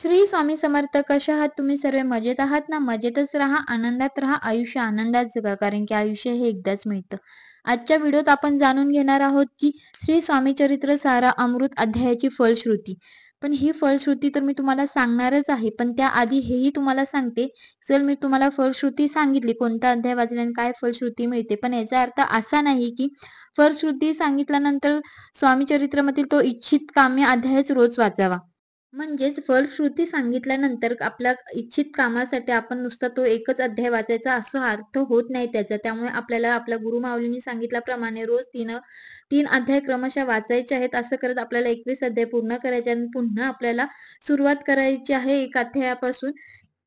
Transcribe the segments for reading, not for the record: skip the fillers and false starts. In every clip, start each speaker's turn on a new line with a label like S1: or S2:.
S1: श्री स्वामी समर्थ. कशा आहात तुम्ही सर्व? मजेत आहात ना? मजेतच राहा, आनंदात राहा, आयुष्य आनंदात जगा, कारण की आयुष्य हे एकदाच मिळतं. आजच्या व्हिडिओत आपण जाणून घेणार आहोत की श्री स्वामी चरित्र सारा अमृत अध्यायाची फलश्रुती. पण ही फलश्रुती तर मी तुम्हाला सांगणारच आहे, पण त्याआधी हेही तुम्हाला सांगते. चल, मी तुम्हाला फलश्रुती सांगितली, कोणता अध्याय वाचल्याने काय फलश्रुती मिळते, पण याचा अर्थ असा नाही की फलश्रुती सांगितल्यानंतर स्वामी चरित्रामधील तो इच्छित काम्य अध्यायच रोज वाचावा. म्हणजेच फलश्रुती सांगितल्यानंतर आपल्या इच्छित कामासाठी आपण नुसता तो एकच अध्याय वाचायचा असा अर्थ होत नाही त्याचा. त्यामुळे आपल्याला आपल्या गुरुमाऊलींनी सांगितल्याप्रमाणे रोज 3 अध्याय क्रमशः वाचायचे आहेत. असं करत आपल्याला 21 अध्याय पूर्ण करायचे आणि पुन्हा आपल्याला सुरुवात करायची आहे 1 अध्यायापासून.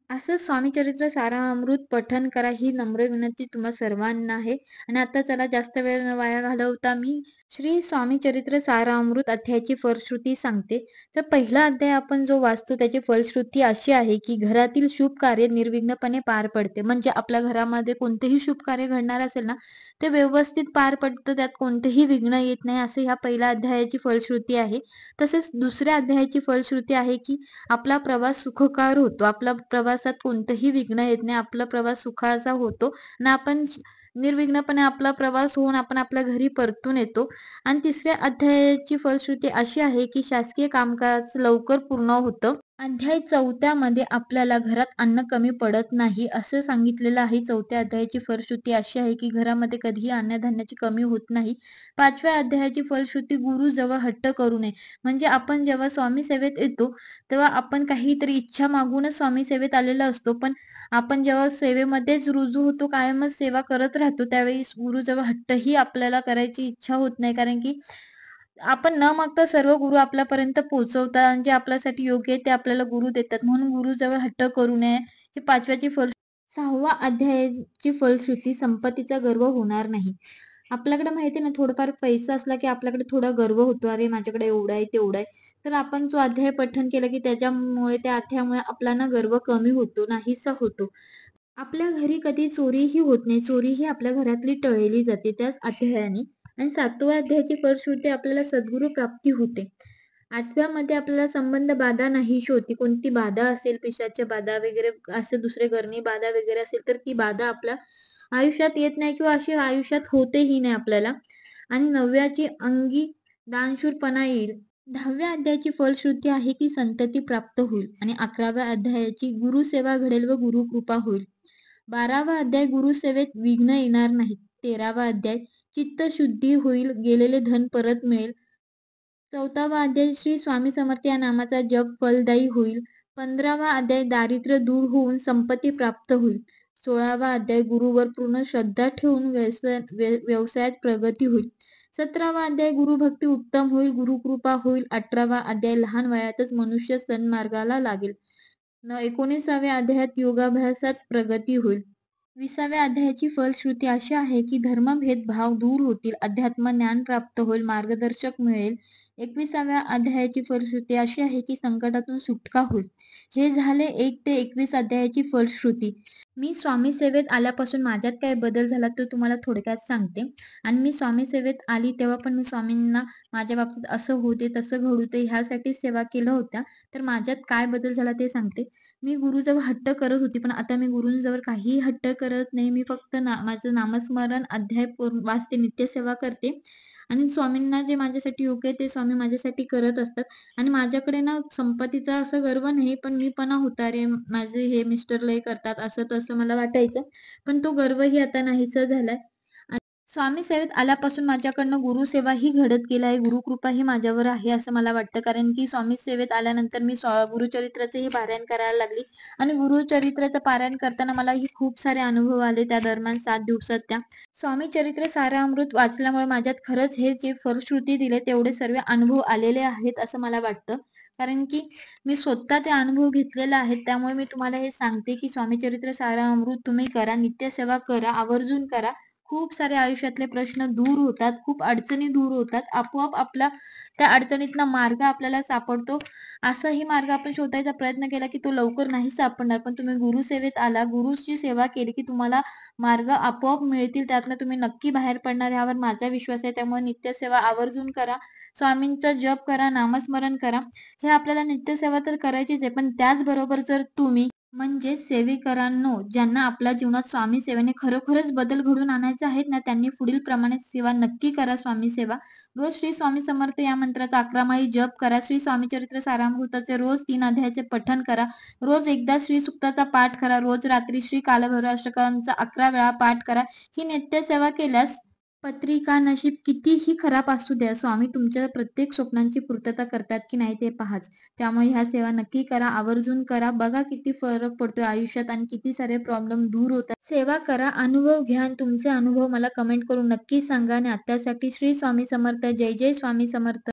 S1: असं स्वामीचरित्र सारामृत पठण करा, ही नम्र विनंती तुम्हा सर्वांना आहे. आणि आता चला, जास्त वेळ न वाया घालवता मी श्री स्वामीचरित्र सारामृत अध्यायाची फलश्रुती सांगते. तर पहिला अध्याय आपण जो वाचतो त्याची फलश्रुती अशी आहे की घरातील शुभ कार्य निर्विघ्नपणे पार पडते. म्हणजे आपल्या घरामध्ये कोणतेही शुभ कार्य घडणार असेल ना, ते व्यवस्थित पार पडतं, त्यात कोणतेही विघ्न येत नाही, असं ह्या पहिल्या अध्यायाची फलश्रुती आहे. तसेच दुसऱ्या अध्यायाची फलश्रुती आहे की आपला प्रवास सुखकर होतो. आपला प्रवासात कोणतंही विघ्न येत नाही. आपला प्रवास सुखाचा होतो आणि आपण निर्विघ्नपणे आपला प्रवास होऊन आपण आपल्या घरी परतून येतो. आणि तिसऱ्या अध्यायाची फलश्रुती अशी आहे की शासकीय कामकाज लवकर पूर्ण होतं. अध्याय 4 मध्ये आपल्याला घरात अन्न कमी पडत नाही असं सांगितलेलं आहे. 4थ्या अध्यायाची फलश्रुती अशी आहे की घरामध्ये कधीही अन्नधान्याची कमी होत नाही. 5व्या अध्यायाची फलश्रुती गुरुजवळ हट्ट करू नये. म्हणजे आपण जेव्हा स्वामी सेवेत येतो तेव्हा आपण काहीतरी इच्छा मागूनच स्वामी सेवेत आलेला असतो. पण आपण जेव्हा सेवेमध्येच रुजू होतो, कायमच सेवा करत राहतो, त्यावेळी गुरुजवळ हट्टही आपल्याला करायची इच्छा होत नाही. कारण की आपण न मागता सर्व गुरु आपल्यापर्यंत पोहोचवतात आणि जे आपल्यासाठी योग्य आहे ते आपल्याला गुरु देतात. म्हणून गुरुजवळ हट्ट करू नये. ही 5व्याची 6व्या अध्यायाची फलश्रुती संपत्तीचा गर्व होणार नाही. आपल्याकडे माहिती आहे ना, थोडंफार पैसा असला की आपल्याकडे थोडा गर्व होतो. अरे, माझ्याकडे एवढं आहे, तेवढं आहे. तर आपण जो अध्याय पठण केलं की त्याच्यामुळे, त्या अध्यायामुळे आपला ना गर्व कमी होतो, नाहीसा होतो. आपल्या घरी कधी चोरीही होत नाही. चोरी ही आपल्या घरातली टळली जाते त्याच अध्यायाने. आणि 7व्या अध्यायाची फलश्रुती आपल्याला सद्गुरू प्राप्ती होते. 8व्यामध्ये आपल्याला संबंध बाधा नाहीशी होती. कोणती बाधा असेल, पिशाच्या बाधा वगैरे, असे दुसरे करणी बाधा वगैरे असेल, तर ती बाधा आपल्या आयुष्यात येत नाही किंवा अशी आयुष्यात होतेही नाही आपल्याला. आणि 9व्याची अंगी दानशूरपणा येईल. 10व्या अध्यायाची फलश्रुती आहे की संतती प्राप्त होईल. आणि 11व्या अध्यायाची गुरुसेवा घडेल व गुरुकृपा होईल. 12वा अध्याय गुरुसेवेत विघ्न येणार नाहीत. 13वा अध्याय चित्तशुद्धी होईल, गेलेले धन परत मिळेल. 14वा अध्याय श्री स्वामी समर्थ या नामाचा जप फलदायी होईल. 15वा अध्याय दारिद्र्य दूर होऊन संपत्ती प्राप्त होईल. 16वा अध्याय गुरुवर पूर्ण श्रद्धा ठेवून व्यवसायात प्रगती होईल. 17वा अध्याय गुरुभक्ती उत्तम होईल, गुरुकृपा होईल. 18वा अध्याय लहान वयातच मनुष्य सन्मार्गाला लागेल. 19व्या अध्यायात योगाभ्यासात प्रगती होईल. 20व्या अध्यायाची फलश्रुती अशी आहे की धर्मभेद भाव दूर होतील, अध्यात्म ज्ञान प्राप्त होईल, मार्गदर्शक मिळेल. 21व्या अध्यायाची फलश्रुती अशी आहे की संकटातून सुटका होईल. हे झाले 1 ते 21 अध्यायाची फलश्रुती. मी स्वामी सेवेत आल्यापासून माझ्यात काय बदल झाला ते तुम्हाला थोडक्यात सांगते. आणि मी स्वामी सेवेत आली तेव्हा पण मी स्वामींना माझ्या बाबतीत असं होते, तसं घडू दे ह्यासाठी सेवा केल्या होत्या. तर माझ्यात काय बदल झाला ते सांगते. मी गुरुजवळ हट्ट करत होती, पण आता मी गुरूंजवळ काहीही हट्ट करत नाही. मी फक्त माझं नामस्मरण, अध्याय वाचते, नित्यसेवा करते. आणि स्वामींना जे माझ्यासाठी योग्य आहे ते स्वामी माझ्यासाठी करत असतात. आणि माझ्याकडे ना संपत्तीचा असा गर्व नाही, पण मीपणा होता. अरे, माझे हे मिस्टर लय करतात, असं तसं मला वाटायचं. पण तो गर्वही आता नाहीसा झालाय. स्वामी सेवेत आल्यापासून माझ्याकडनं गुरुसेवा ही घडत गेली आहे. गुरुकृपा ही माझ्यावर आहे असं मला वाटतं. कारण की स्वामी सेवेत आल्यानंतर मी गुरुचरित्राचेही पारायण करायला लागली. आणि गुरुचरित्राचं पारायण करताना मलाही खूप सारे अनुभव आले त्या दरम्यान 7 दिवसात. त्या स्वामी चरित्र सारामृत वाचल्यामुळे माझ्यात खरंच हे जे फलश्रुती दिले तेवढे सर्व अनुभव आलेले आहेत असं मला वाटतं. कारण की मी स्वतः ते अनुभव घेतलेले आहेत. त्यामुळे मी तुम्हाला हे सांगते की स्वामी चरित्र सारामृत तुम्ही करा, नित्यसेवा करा, आवर्जून करा. खूप सारे आयुष्यातले प्रश्न दूर होतात, खूप अडचणी दूर होतात. आपोआप आपला त्या अडचणीतनं मार्ग आपल्याला सापडतो. असाही मार्ग आपण शोधायचा प्रयत्न केला की तो लवकर नाही सापडणार. पण तुम्ही गुरुसेवेत आला, गुरुची सेवा केली की तुम्हाला मार्ग आपोआप मिळतील. त्यातनं तुम्ही नक्की बाहेर पडणार यावर माझा विश्वास आहे. त्यामुळे नित्यसेवा आवर्जून करा. स्वामींचा जप करा, नामस्मरण करा. हे आपल्याला नित्यसेवा तर करायचीच आहे. पण त्याचबरोबर जर तुम्ही म्हणजे सेवेकरांनो, ज्यांना आपल्या जीवनात स्वामी सेवेने खरोखरच बदल घडवून आणायचे आहेत ना, त्यांनी पुढील प्रमाणे सेवा नक्की करा स्वामी सेवा. रोज श्री स्वामी समर्थ या मंत्राचा 11 माळी जप करा. श्री स्वामी चरित्र सारामृताचे रोज 3 अध्यायाचे पठण करा. रोज एकदा श्री सुक्ताचा पाठ करा. रोज रात्री श्री कालभैरव अष्टकांचा 11 वेळा पाठ करा. ही नित्यसेवा केल्यास पत्रिका, नशीब कितीही खराब असू द्या, स्वामी तुमच्या प्रत्येक स्वप्नांची पूर्तता करतात की नाही ते पाहाच. त्यामुळे ह्या सेवा नक्की करा, आवर्जून करा. बघा किती फरक पडतोय आयुष्यात आणि किती सारे प्रॉब्लेम दूर होतात. सेवा करा, अनुभव घ्या आणि तुमचे अनुभव मला कमेंट करून नक्की सांगा. आणि आत्तासाठी श्री स्वामी समर्थ. जय जय स्वामी समर्थ.